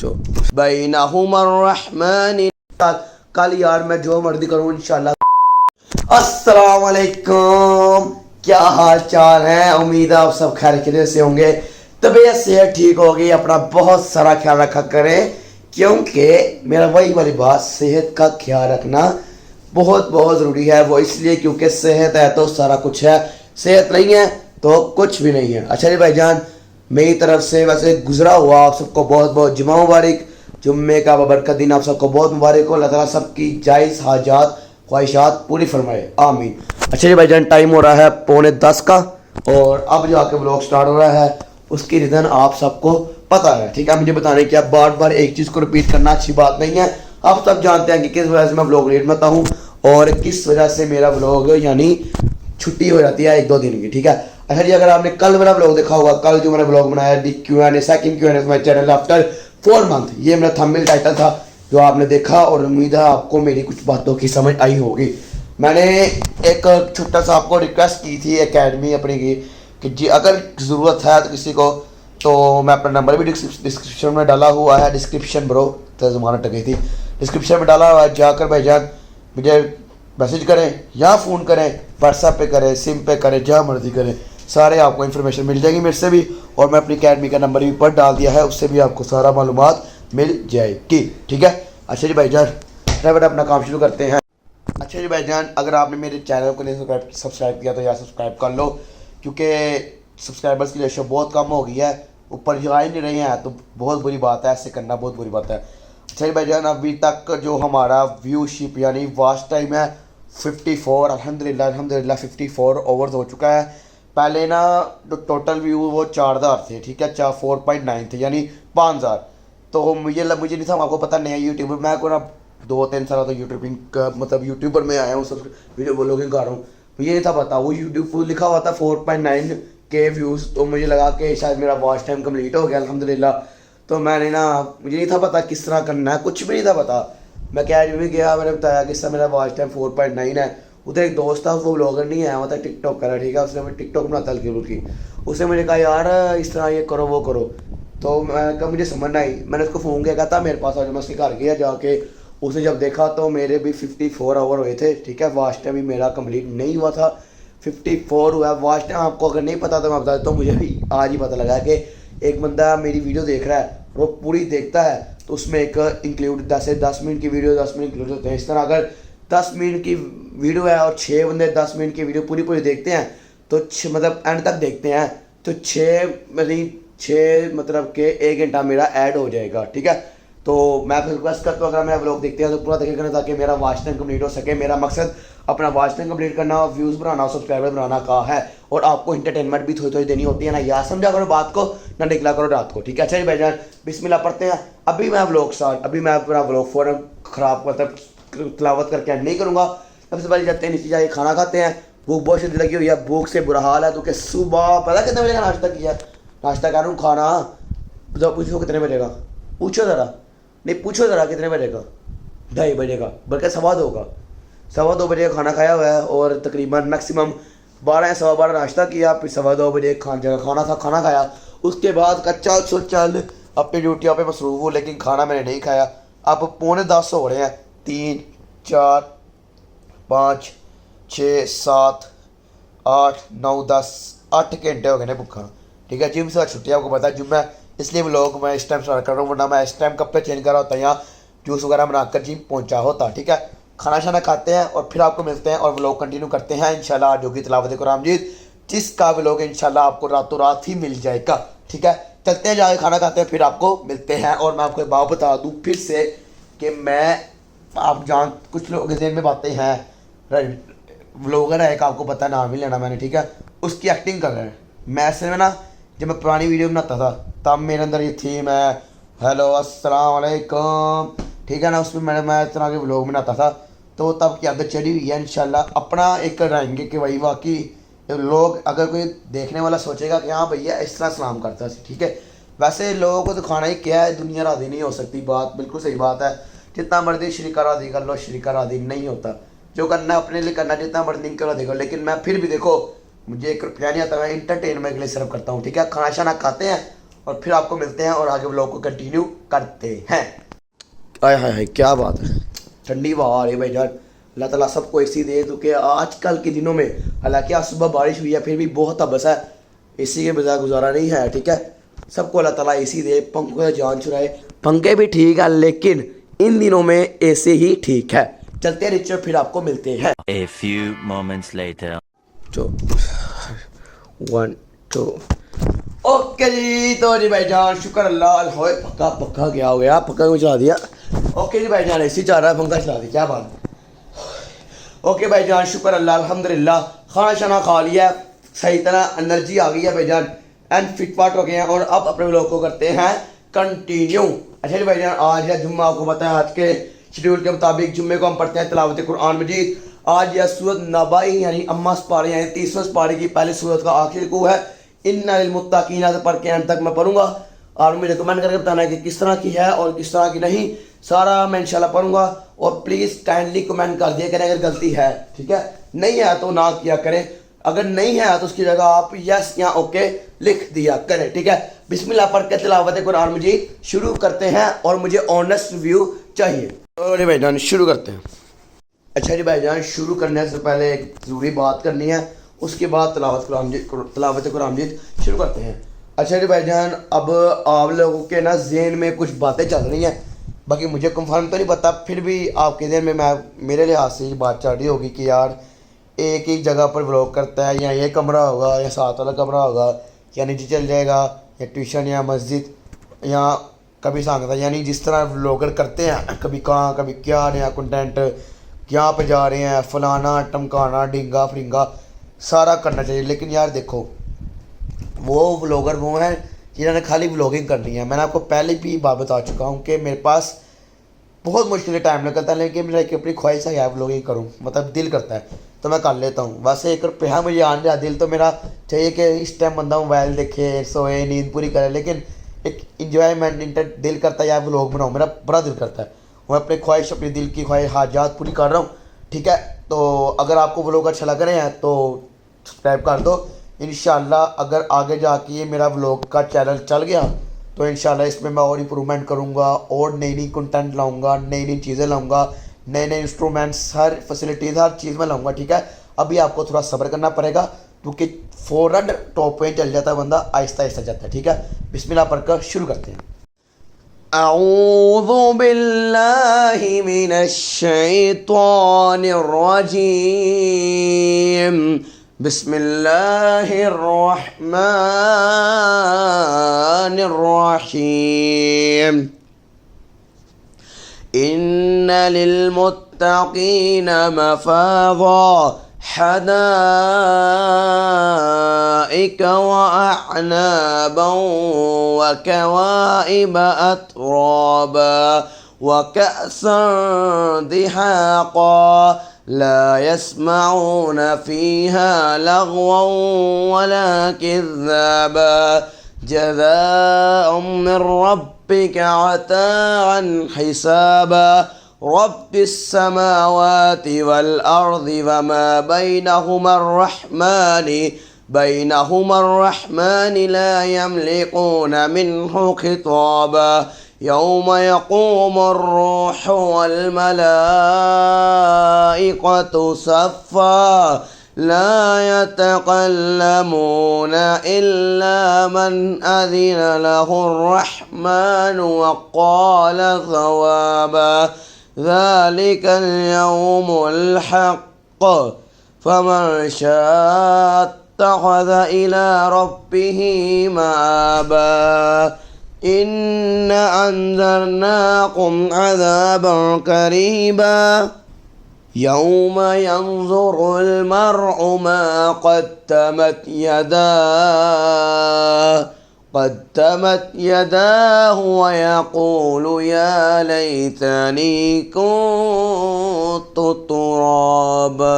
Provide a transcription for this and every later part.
जो बैनहुमर्रहमान। कल यार मैं जो मर्जी करूँ इंशाल्लाह। अस्सलाम वालेकुम, क्या हाल चाल है? उम्मीद है आप सब खैरियत से होंगे, तबीयत सेहत ठीक होगी। अपना बहुत सारा ख्याल रखा करें, क्योंकि मेरा वही वाली बात, सेहत का ख्याल रखना बहुत बहुत ज़रूरी है। वो इसलिए क्योंकि सेहत है तो सारा कुछ है, सेहत नहीं है तो कुछ भी नहीं है। अच्छा जी भाईजान, मेरी तरफ से वैसे गुजरा हुआ आप सबको बहुत बहुत जुम्मा मुबारक। जुम्मे का बबरकत दिन आप सबको बहुत मुबारक हो। अल्लाह ताला सबकी जायज़ हाजात ख्वाहिशात पूरी फरमाए, आमीन। अच्छा जी भाईजान, टाइम हो रहा है 9:45 का और अब जो आके ब्लॉग स्टार्ट हो रहा है उसकी रीज़न आप सबको पता है, ठीक है। मुझे बताने की बार बार एक चीज़ को रिपीट करना अच्छी बात नहीं है। आप सब जानते हैं कि किस वजह से मैं ब्लॉग लेट में आता हूँ और किस वजह से मेरा ब्लॉग यानी छुट्टी हो जाती है 1-2 दिन की, ठीक है। अच्छा जी, अगर आपने कल मेरा ब्लॉग देखा होगा, कल जो मैंने ब्लॉग बनाया Q&A, second Q&A my channel after 4 month, ये मेरा थंबनेल टाइटल था जो आपने देखा और उम्मीद है आपको मेरी कुछ बातों की समझ आई होगी। मैंने एक छोटा सा आपको रिक्वेस्ट की थी एकेडमी अपनी की कि जी अगर ज़रूरत है तो किसी को, तो मैं अपना नंबर भी डिस्क्रिप्शन में डाला हुआ है। डिस्क्रिप्शन ब्रो तो ज़माना टक गई थी, डिस्क्रिप्शन में डाला हुआ है, जाकर भाईजान मुझे मैसेज करें या फ़ोन करें, व्हाट्सएप पे करें, सिम पे करें, जहाँ मर्जी करें, सारे आपको इन्फॉर्मेशन मिल जाएगी मेरे से भी। और मैं अपनी अकेडमी का नंबर भी ऊपर डाल दिया है, उससे भी आपको सारा मालूमात मिल जाएगी, ठीक है। अच्छा जी भाईजान, फटाफट अपना काम शुरू करते हैं। अच्छा जी भाईजान, अगर आपने मेरे चैनल को नहीं सब्सक्राइब किया तो यार सब्सक्राइब कर लो, क्योंकि सब्सक्राइबर्स की रेशो बहुत कम हो गई है, ऊपर जा ही नहीं रहे हैं, तो बहुत बुरी बात है, ऐसे करना बहुत बुरी बात है। अच्छा जी भाईजान, अभी तक जो हमारा व्यूशिप यानी वॉच टाइम है 54, अल्हम्दुलिल्लाह 54 ओवर्स हो चुका है। पहले ना जो टोटल व्यू वो 4000 थे, ठीक है, 4.9 थे यानी 5000। तो मुझे नहीं था, आपको पता नहीं है यूट्यूबर, मैं को ना 2-3 साल तो यूट्यूबिंग मतलब यूट्यूबर में आया हूँ, सब वीडियो ब्लॉगिंग कर रहा हूँ। मुझे नहीं था पता, वो यूट्यूब पर लिखा हुआ था 4.9 के व्यूज़, तो मुझे लगा कि शायद मेरा वॉच टाइम कम्प्लीट हो गया अल्हम्दुलिल्लाह। तो मैंने ना, मुझे नहीं था पता किस तरह करना है, कुछ भी नहीं था पता। मैं अकेडमी में गया, मैंने बताया कि इस मेरा वॉच टाइम 4.9 है। उधर एक दोस्त था, वो ब्लॉगर नहीं आया हुआ था, टिकटॉक करा, ठीक है, उसने मैं टिकटॉक बनाता हल्की फुल्की, उसने मुझे कहा यार इस तरह ये करो वो करो। तो मैं कहा मुझे समझ नहीं, मैंने उसको फ़ोन किया, कहता मेरे पास आज, मैं उसके घर गया, जाके उसने जब देखा तो मेरे भी 54 आवर हुए थे, ठीक है। वॉच टाइम भी मेरा कंप्लीट नहीं हुआ था, 54 हुआ वॉच टाइम। आपको अगर नहीं पता तो मैं बता देता हूँ, मुझे भी आज ही पता लगा कि एक बंदा मेरी वीडियो देख रहा है, वो पूरी देखता है तो उसमें एक इंक्लूड 10 मिनट की वीडियो 10 मिनट इंक्लूड होते हैं। इस तरह अगर 10 मिनट की वीडियो है और 6 बंदे 10 मिनट की वीडियो पूरी देखते हैं तो मतलब एंड तक देखते हैं तो 6 मतलब के 1 घंटा मेरा ऐड हो जाएगा, ठीक है। तो मैं फिर रिक्वेस्ट करता हूँ, अगर मेरा ब्लॉग देखते हैं तो पूरा देखें, ताकि मेरा वॉच टाइम कंप्लीट हो सके। मेरा मकसद अपना वॉच टाइम कंप्लीट करना, व्यूज़ बनाना, सब्सक्राइबर बनाना का है, और आपको इंटरटेनमेंट भी थोड़ी थोड़ी देनी होती है ना, यार समझा करो बात को, ना निकला करो रात को, ठीक है। अच्छा जी भाईजान, बिस्मिल्लाह पढ़ते हैं। अभी मैं अपना ब्लॉग फ़ौरन ख़राब मतलब तिलावत करके नहीं करूँगा। सबसे पहले जाते हैं नीचे, जाके खाना खाते हैं। भूख बहुत जल्दी लगी हुई है, भूख से बुरा हाल है, क्योंकि सुबह पता कितने बजे का नाश्ता किया, नाश्ता कर रहा हूँ, खाना तो पूछो कितने बजे का, पूछो ज़रा, नहीं पूछो ज़रा कितने बजे का, 2:30 बजे का, बल्कि 2:15 का, 2:15 बजे का खाना खाया हुआ है, और तकरीबन मैक्सिमम 12 या 12:15 नाश्ता किया, फिर 2:15 बजे खाना खाया। उसके बाद कच्चा चल अपनी ड्यूटियों पे मसरूफ़ हूँ, लेकिन खाना मैंने नहीं खाया। अब 9:45 हो रहे हैं, 3, 4, 5, 6, 7, 8, 9, 10, 8 घंटे हो गए ने भुखा, ठीक है। जिम से छुट्टी, आपको पता है जिम है, इसलिए व्लॉग मैं इस टाइम स्टार्ट कर रहा हूँ, वरना मैं इस टाइम कपड़े चेंज कर रहा होता या जूस वगैरह बनाकर जिम पहुँचा होता, ठीक है। खाना शाना खाते हैं और फिर आपको मिलते हैं और व्लॉग कंटिन्यू करते हैं इंशाल्लाह। आज होगी तिलावत कुरान मजीद, जिसका व्लॉग इंशाल्लाह आपको रातों रात ही मिल जाएगा, ठीक है। चलते हैं, जाके खाना खाते हैं, फिर आपको मिलते हैं। और मैं आपको एक बात बता दूँ फिर से कि मैं, आप कुछ लोग के ज़हन में बातें हैं, व्लॉगर है एक, आपको पता है, नाम ही लेना मैंने, ठीक है, उसकी एक्टिंग कर रहे हैं। मैं ऐसे में ना, जब मैं पुरानी वीडियो बनाता था तब मेरे अंदर ये थी, मैं हेलो अस्सलाम वालेकुम, ठीक है ना, उसमें मैं इस तरह के व्लॉग बनाता था, तो तब की आदत चढ़ी हुई है। इंशाल्लाह अपना एक रहेंगे कि भाई वाकई लोग, अगर कोई देखने वाला सोचेगा कि हाँ भैया इस तरह सलाम करता है, ठीक है। वैसे लोगों को दिखाना ही क्या है, दुनिया राज़ी नहीं हो सकती, बात बिल्कुल सही बात है। जितना मर्जी शरीका राज़ी कर लो, शरीका राज़ी नहीं होता, जो करना अपने लिए करना, जितना मर्जी नहीं करो देखो। लेकिन मैं फिर भी देखो, मुझे 1 रुपया नहीं आता, मैं इंटरटेनमेंट के लिए सिर्फ करता हूँ, ठीक है। खाना शाना खाते हैं और फिर आपको मिलते हैं और आगे व्लॉग को कंटिन्यू करते हैं। आय हाय हाय क्या बात है, ठंडी हवा आ रही है भाईजान। अल्लाह ताला सबको एसी दे, क्योंकि आजकल के दिनों में हालांकि आज सुबह बारिश हुई है फिर भी बहुत तबस है, एसी के बजाय गुजारा नहीं है। ठीक है, सबको अल्लाह ताला एसी दे, पंखों का जान छुड़ाए। पंखे भी ठीक है लेकिन इन दिनों में एसी ही ठीक है। चलते हैं नीचे, फिर आपको मिलते हैं। A few moments later. तो 1 2 ओके जी। तो जी भाईजान शुक्र अल्लाह, होए पक्का क्या हो गया, पक्का क्यों चला दिया। ओके जी भाईजान, एसी चल रहा है, पंखा चला दिया, क्या बात है। ओके भाईजान शुक्र अल्लाह, अल्हम्दुलिल्लाह खाना शाना खा लिया, सही तरह एनर्जी आ गई है भाईजान, एंड फिट फाट हो गए हैं और अब अपने व्लॉग को करते हैं कंटिन्यू। अच्छा जी भाईजान, आज है जुम्मा, आपको पता है आज के शेड्यूल के मुताबिक जुम्मे को हम पढ़ते हैं तिलावत कुरान मजीद। आज यह सूरत नबाई यानी अम्मा पारे यानी 30वें पारे की पहली सूरत का आखिरी को है। इन्ना लिल मुत्तकीना से पढ़ के एंड तक मैं पढ़ूंगा और मुझे कमेंट करके बताना है कि किस तरह की है और किस तरह की नहीं, सारा मैं इंशाल्लाह पढ़ूंगा। और प्लीज़ काइंडली कमेंट कर दिया करें अगर गलती है, ठीक है, नहीं है तो ना किया करें, अगर नहीं है तो उसकी जगह आप यस या ओके लिख दिया करें, ठीक है। बिस्मिल्लाह पढ़ के तिलावत कुरान मजीद शुरू करते हैं और मुझे ऑनेस्ट रिव्यू चाहिए। अरे भाईजान शुरू करते हैं। अच्छा जी भाईजान, शुरू करने से पहले एक ज़रूरी बात करनी है, उसके बाद तिलावत कुरान मजीद शुरू करते हैं। अच्छा जी भाईजान, अब आप लोगों के ना ज़हन में कुछ बातें चल रही हैं, बाकी मुझे कंफर्म तो नहीं पता, फिर भी आपके ज़हन में मेरे लिहाज से ये बात चल रही होगी कि यार एक ही जगह पर व्लॉग करता है, या ये कमरा होगा या साथ वाला कमरा होगा, या नीचे चल जाएगा, या ट्यूशन या मस्जिद, या कभी सांगता, यानी जिस तरह व्लॉगर करते हैं कभी कहाँ कभी क्या नया कंटेंट यहाँ पे जा रहे हैं, फलाना टमकाना ढींगा फरिंगा सारा करना चाहिए। लेकिन यार देखो, वो व्लॉगर वो हैं जिन्होंने खाली व्लॉगिंग करनी है। मैंने आपको पहले भी बात बता चुका हूँ कि मेरे पास बहुत मुश्किल टाइम लगता है, लेकिन मेरा एक अपनी ख्वाहिश है यार व्लॉगिंग करूँ, मतलब दिल करता है तो मैं कर लेता हूँ। वैसे 1 रुपया मुझे आने रहा, दिल तो मेरा चाहिए कि इस टाइम बंदा मोबाइल देखे, सोए, नींद पूरी करे, लेकिन एक इंजॉयमेंट दिल करता है यार व्लॉग बनाऊँ, मेरा बड़ा दिल करता है। मैं अपनी ख्वाहिश, अपनी दिल की ख्वाहिश हाजात पूरी कर रहा हूँ, ठीक है। तो अगर आपको व्लॉग अच्छा लग रहे हैं तो सब्सक्राइब कर दो। इंशाल्लाह अगर आगे जाके ये मेरा व्लॉग का चैनल चल गया तो इंशाल्लाह इसमें मैं और इम्प्रूवमेंट करूँगा और नई कंटेंट लाऊंगा, नई चीज़ें लाऊंगा, नए इंस्ट्रूमेंट्स, हर फैसिलिटीज़, हर चीज़ में लाऊंगा, ठीक है। अभी आपको थोड़ा सब्र करना पड़ेगा क्योंकि फ़ौरन टॉप पे चल जाता है बंदा, आहिस्ता आहिस्ता जाता है, ठीक है। बिस्मिल्लाह पढ़कर शुरू करते हैं। अऊज़ु बिल्लाहि मिनश शैतानिर रजीम, बिस्मिल्लाहिर रहमानिर रहीम। इन्ना लिलमुत्तक़ीना मफ़ाज़ा हदाइक व अअनाबन व कवाइब अतराबा व कअसन दिहाक़ा ला यस्मऊन फ़ीहा लग़वन वला किज़्ज़ाबा जज़ाअन मिन रब्बिक अताअन हिसाबा रब्बिस समावाति वल अर्दि वमा बैनहुमा अर्रहमानि ला यमलिकून मिन्हु खिताबा यौम यक़ूमुर रूहु वल मलाइकतु सफ़्फ़ा ला यतकल्लमून इल्ला मन अज़िन लहुर रहमानु व क़ाल सवाबा ज़ालिकल यौमुल हक़्क़ फमन शाअ इत्तख़ज़ इला रब्बिही माबा इन्ना अंज़रनाकुम अज़ाबन क़रीबा यौम यंज़ुरुल मर्'उ मा क़द्दमत यदाहु व यक़ूलु या लैतनी कुन्तु तुराबा।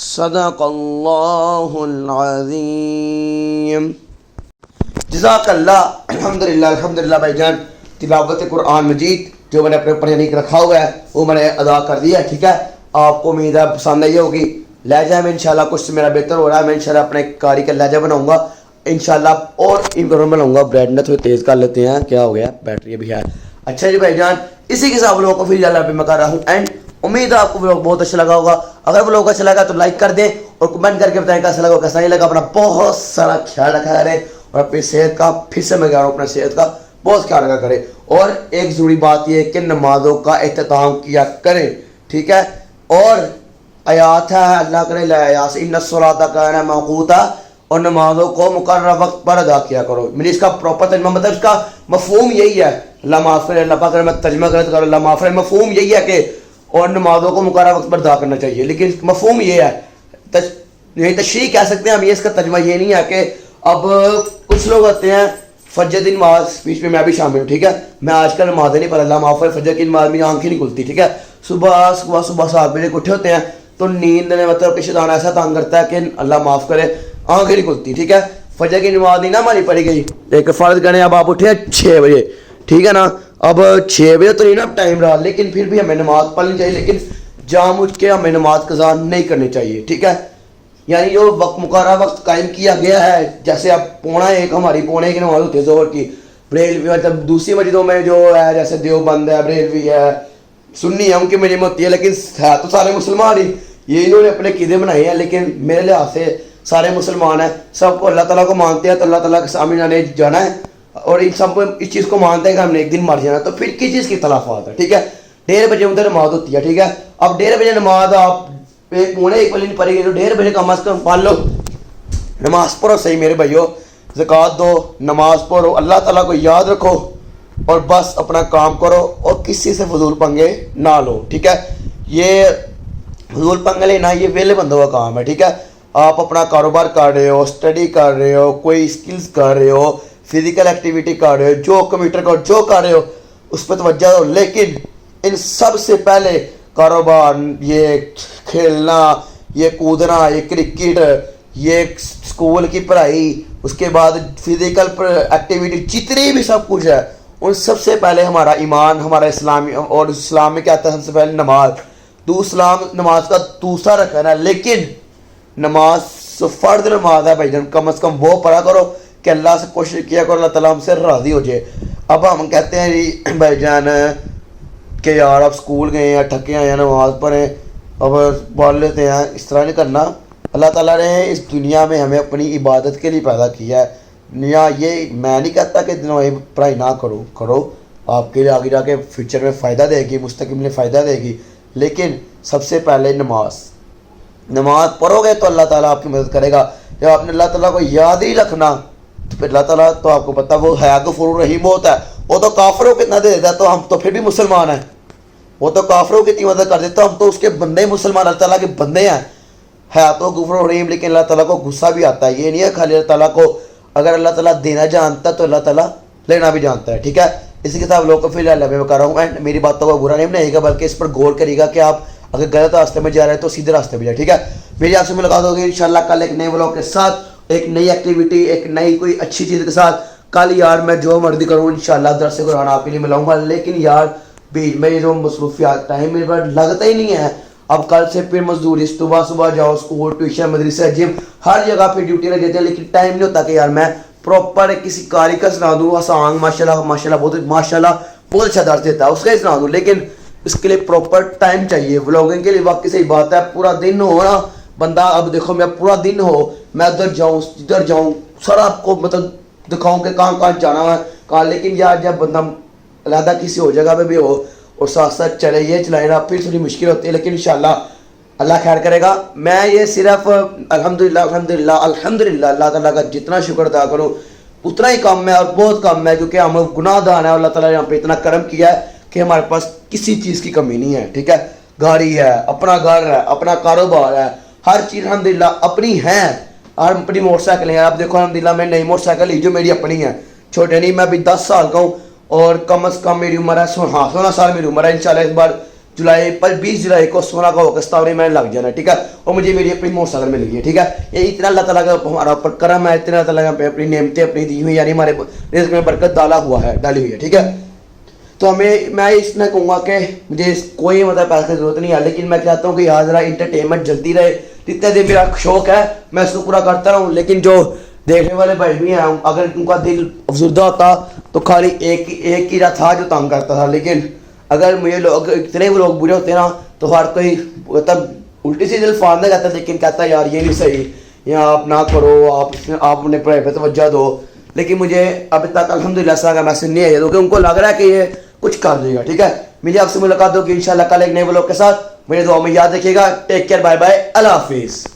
सदक़ल्लाहुल अज़ीम। जज़ाकल्लाह। अल्हम्दुलिल्लाह भाईजान, तिलावत कुरान मजीद जो मैंने अपने ऊपर यानी रखा हुआ है वो मैंने अदा कर दिया है, ठीक है। आपको उम्मीद है पसंद आई होगी, लहजा में इंशाल्लाह कुछ मेरा बेहतर हो रहा है। मैं इंशाल्लाह अपने कारी का लहजा बनाऊंगा इंशाल्लाह। और इम्प्रूव बनाऊंगा। ब्राइटनेस थोड़ी तेज़ कर लेते हैं, क्या हो गया, बैटरी अभी है। अच्छा जी भाईजान, इसी के साथ व्लॉग को फिर इंशाल्लाह मैं कर रहा हूँ एंड। उम्मीद है आपको व्लॉग बहुत अच्छा लगा होगा। अगर व्लॉग अच्छा लगा तो लाइक कर दें और कमेंट करके बताएं कैसा लगा कैसा नहीं लगा। अपना बहुत सारा ख्याल रखा करें और अपनी सेहत का, फिर से मैं कह रहा हूँ, अपना सेहत का बहुत ख्याल रखा करें। और एक ज़रूरी बात यह है कि नमाज़ों का एहतमाम किया करें, ठीक है। और आयात है, अल्लाह करे इन्नस्सलाता काना मौक़ूता, और नमाज़ों को मुकर्रर वक्त पर अदा किया करो। मैंने इसका प्रॉपर तर्जुमा, मतलब इसका मफहूम यही है। अल्लाह माफ़ करे, अल्लाह पाक करे मैं तर्जुमा गलत करूँ, अल्लाह माफ़ करे। मफहूम यही है कि और नमाज़ों को मुकर्रर वक्त पर अदा करना चाहिए, लेकिन मफहूम ये है, यही तशरीह कह सकते हैं हम। ये इसका तर्जुमा ये नहीं है कि अब कुछ लोग होते हैं फजर की नमाज, बीच में मैं भी शामिल हूँ, ठीक है। मैं आजकल नमाज़ें नहीं पढ़, अल्लाह माफ़ करे, फजर की नमाज में आंखें नहीं खुलती, ठीक है। सुबह 7 बजे उठे होते हैं तो नींद ने मतलब कि शैतान ऐसा तंग करता है कि अल्लाह माफ़ करे आंखें नहीं खुलती, ठीक है। फजर की नमाज नहीं ना हमारी पढ़ी गई। एक फ़र्ज करें, अब आप उठे 6 बजे, ठीक है ना। अब 6 बजे तो नहीं ना टाइम रहा, लेकिन फिर भी हमें नमाज पढ़नी चाहिए, लेकिन जानबूझ के हमें नमाज कज़ा नहीं करनी चाहिए, ठीक है। यानी जो वक्त मुकर्रर वक्त कायम किया गया है, जैसे अब 12:45 हमारी 12:45 नमाज होती है ज़ोहर की। बरेलवी मतलब दूसरी मस्जिदों में जो है, जैसे देवबंद है, बरेलवी है, सुन्नी है, उनकी मस्जिद में होती है, लेकिन है तो सारे मुसलमान ही। ये इन्होंने अपने कीदे बनाए हैं, लेकिन मेरे लिहाज से सारे मुसलमान हैं, सबको अल्लाह ताला को मानते हैं, तो अल्लाह ताला के सामने जाने जाना है। और इन सब इस चीज़ को मानते हैं कि हमने एक दिन मर जाना, तो फिर किस चीज़ की तलाफात है, ठीक है। 1:30 बजे उधर नमाज होती है, ठीक है। अब 1:30 बजे नमाज आप 1:45 बजे नहीं पढ़ेगी तो 1:30 बजे कम अज़ कम पढ़ लो, नमाज पढ़ो सही मेरे भाइयों, ज़कात दो, नमाज पढ़ो, अल्लाह ताला को याद रखो और बस अपना काम करो और किसी से फजूल पंगे ना लो, ठीक है। ये फजूल पंगे लेना ये वेले बंदों का काम है, ठीक है। आप अपना कारोबार कर रहे हो, स्टडी कर रहे हो, कोई स्किल्स कर रहे हो, फिजिकल एक्टिविटी कर रहे हो, जो कंप्यूटर का जो कर रहे हो उस पर तवज्जो दो, लेकिन इन सब से पहले कारोबार, ये खेलना, ये कूदना, ये क्रिकेट, ये स्कूल की पढ़ाई, उसके बाद फिजिकल एक्टिविटी, जितनी भी सब कुछ है, उन सबसे पहले हमारा ईमान, हमारा इस्लामी, और इस्लाम में क्या आता है सबसे पहले नमाज। इस्लाम नमाज का दूसरा रखना है, लेकिन नमाज फ़र्द नमाज है भाईजान, कम अज़ कम वो पढ़ा करो कि अल्लाह से कोशिश किया करो अल्लाह ताला हमसे राज़ी हो जाए। अब हम कहते हैं जी भाईजान कि यार अब स्कूल गए हैं, थके आए हैं, नमाज पढ़ें, अब बोल लेते हैं, इस तरह नहीं करना। अल्लाह ताला ने इस दुनिया में हमें अपनी इबादत के लिए पैदा किया है। या ये मैं नहीं कहता कि पढ़ाई ना करो, आपके लिए आगे जाके फ्यूचर में फ़ायदा देगी, मुस्तकिल में फ़ायदा देगी, लेकिन सबसे पहले नमाज पढ़ोगे तो अल्लाह ताला आपकी मदद करेगा। जब आपने अल्लाह ताला को याद ही रखना तो फिर अल्लाह ताला तो आपको पता वो है गफूर रहीम होता है। वो तो काफिरों को कितना दे देता है, तो हम तो फिर भी मुसलमान हैं। वो तो काफिरों की इतनी मदद कर देता है, हम तो उसके बंदे ही मुसलमान, अल्लाह ताला के बंदे हैं। है तो गफूर रहीम, लेकिन अल्लाह ताला को गुस्सा भी आता है। ये नहीं है खाली अल्लाह ताला को, अगर अल्लाह ताला देना जानता है तो अल्लाह ताला लेना भी जानता है, ठीक है। इसी के साथ लोग को फिर मैं कर रहा हूँ एंड मेरी बातों को बुरा नहीं बनाएगा, बल्कि इस पर गौर करेगा कि आप अगर गलत रास्ते में जा रहे हैं तो सीधे रास्ते में जाए, ठीक है। मेरी आपसे मुलाकात होगी इंशाल्लाह कल एक नए व्लॉग के साथ, एक नई एक्टिविटी, एक नई कोई अच्छी चीज़ के साथ। कल यार मैं जो मर्जी करूँ इंशाल्लाह दरस कुरान आपके लिए मिलाऊंगा, लेकिन यार बीच में जो मसरूफियात टाइम मेरे पास लगता ही नहीं है। अब कल से फिर मजदूरी, सुबह जाओ स्कूल, ट्यूशन, मदरसा, जिम, हर जगह फिर ड्यूटी लग जाती है, लेकिन टाइम नहीं होता कि यार मैं प्रॉपर किसी कारी का सुना दूँ। आसान माशाल्लाह बहुत अच्छा दर्ज देता है, उसका ही सुना दूँ, लेकिन इसके लिए प्रॉपर टाइम चाहिए। व्लॉगिंग के लिए वाकई सही बात है, पूरा दिन हो ना बंदा। अब देखो मैं पूरा दिन हो, मैं उधर जाऊँ इधर जाऊँ, सारा आपको मतलब दिखाऊँ कि कहाँ जाना है कहाँ, लेकिन यार जब बंदा अलहदा किसी और जगह पे भी हो और साथ साथ चले ये चलाएगा फिर थोड़ी मुश्किल होती है, लेकिन इंशाल्लाह अल्लाह खैर करेगा। मैं ये सिर्फ अल्हम्दुलिल्लाह अल्लाह ताला का जितना शुक्र अदा करूँ उतना ही कम है और बहुत कम है, क्योंकि हम गुनाहगार हैं। अल्लाह ताला ने यहाँ पे इतना करम किया है कि हमारे पास किसी चीज़ की कमी नहीं है, ठीक है। गाड़ी है, अपना घर है, अपना कारोबार है, हर चीज़ अल्हम्दुलिल्लाह अपनी है। और अपनी मोटरसाइकिल है, आप देखो अल्हम्दुलिल्लाह मैं नई मोटरसाइकिल ली जो मेरी अपनी है, छोटे नहीं, मैं अभी 10 साल का हूँ और कम अज़ कम मेरी उम्र है 16 साल मेरी उम्र है। इंशाल्लाह इस बार 20 जुलाई को 16 का होगा मैंने लग जाना, ठीक है। और मुझे मेरी अपनी मोटरसाइकिल मिल गई है, ठीक है। ये इतना अल्लाह ताला का हमारा ऊपर करम है, इतना अल्लाह ताला पे अपनी नेमतें अपनी दी हुई, यानी हमारे रिज़्क़ में बरकत डाली हुई है, ठीक है। तो मैं इसमें कहूँगा कि मुझे कोई मतलब पैसे की ज़रूरत नहीं है, लेकिन मैं चाहता हूँ कि यहाँ ज़रा इंटरटेनमेंट जल्दी रहे, जितने दिन मेरा शौक है मैं उसको पूरा करता रहूँ, लेकिन जो देखने वाले भाई भी हैं अगर उनका दिल अफसुर्दा होता तो खाली एक ही था जो तंग करता था। लेकिन अगर मुझे लोग इतने भी लोग बुरे होते ना तो हर कोई मतलब उल्टी सी दिल फाड़ने कहता, लेकिन कहता यार ये नहीं सही, या आप ना करो, आप अपने पढ़ाई पर तवज्जो दो। लेकिन मुझे अभी तक अल्हम्दुलिल्लाह ऐसा का मैसेज नहीं आया क्योंकि उनको लग रहा है कि ये कुछ कर देगा। ठीक है, मुझे आपसे मुलाकात होगी इंशाल्लाह कल एक नए व्लॉग के साथ। मेरे दुआ में याद रखिएगा। टेक केयर, बाय बाय, अल्लाह हाफिज़।